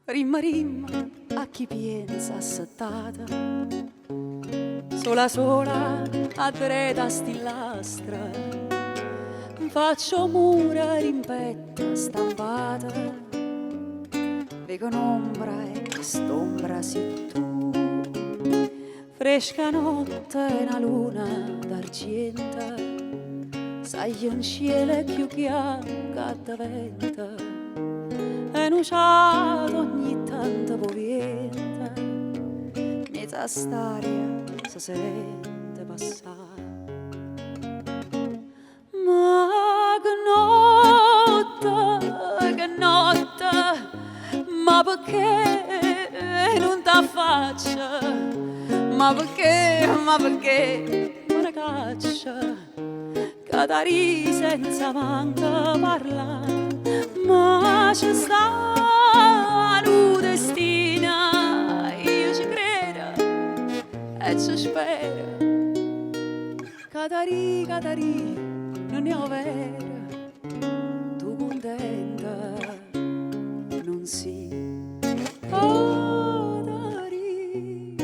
Rimma rimma a chi pensa assettata, sola sola a dreta stillastra, faccio mura rimpetta stampata, vedo un'ombra e quest'ombra sei tu, fresca notte e una luna d'argento, sai un cielo più bianco da vento, e nuciato ogni tanto povienta, mezza staria si sente passare. Ma che notte, ma perché non t'affaccia? Ma perché me ne caccia? Catari senza manca parla, ma c'è sta un destino, io ci credo e ci spero. Catari, Catari, non è vera, tu contenta non si. Catari,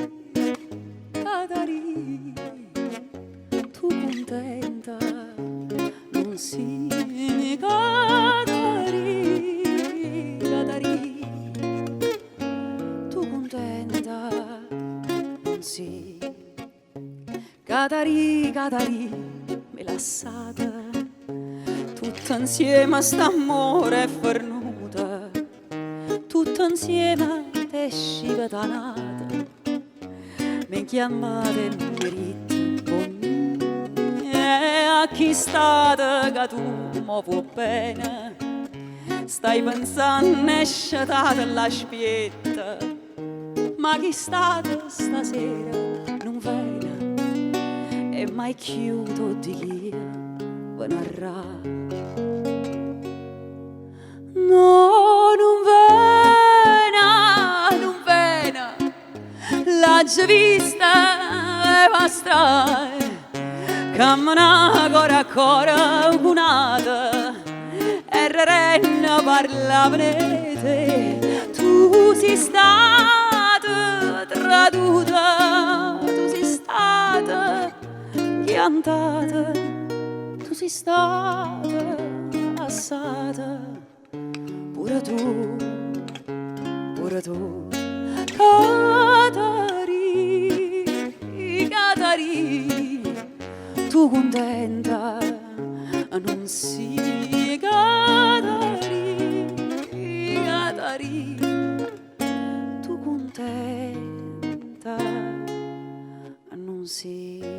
Catari, tu contenta non si. Catari, Catari, tu contenta non si. Catari, Catari, me lassata, tutta insieme a st'amore fornuta, tutta insieme te scivatanata, mi chiamate e mi rite e a chi state che tu mo può bene, stai pensando e sciatata la spietta, ma chi state stasera non viene e mai chiudo di chi ve narrà. No, non vena, l'ha già vista e va strada, cammina ancora cunata, e renna parlavnete, tu sei stata traduta, tu sei stata piantata, tu sei stata assata, pure tu, pure tu. Catari, Catari, tu contenta non si. Catari, Catari, tu contenta non si.